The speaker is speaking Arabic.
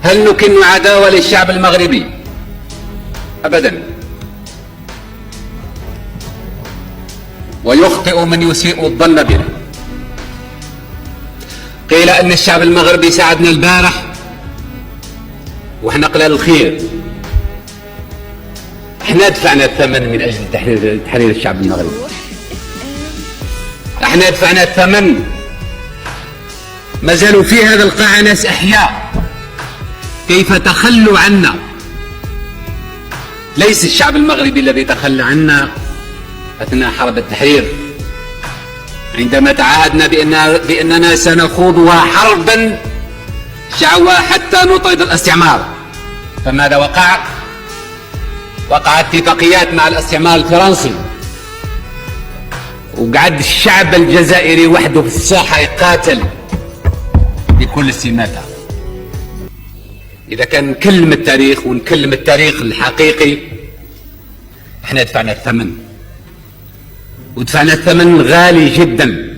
هل نكن عداوة للشعب المغربي؟ أبدا. ويخطئ من يسيء الظن بنا. قيل أن الشعب المغربي ساعدنا البارح وإحنا قلال الخير. إحنا دفعنا الثمن من أجل تحرير الشعب المغربي. إحنا دفعنا الثمن. ما زالوا في هذا القاعة ناس أحياء كيف تخلوا عنا. ليس الشعب المغربي الذي تخلى عنا أثناء حرب التحرير، عندما تعهدنا بأننا سنخوضها حربا شعواء حتى نطرد الاستعمار. فماذا وقع؟ وقع اتفاقيات مع الاستعمار الفرنسي، وقعد الشعب الجزائري وحده في الساحة يقاتل بكل السماتة. إذا كان نكلم التاريخ ونكلم التاريخ الحقيقي، احنا دفعنا الثمن، ودفعنا الثمن غالي جدا.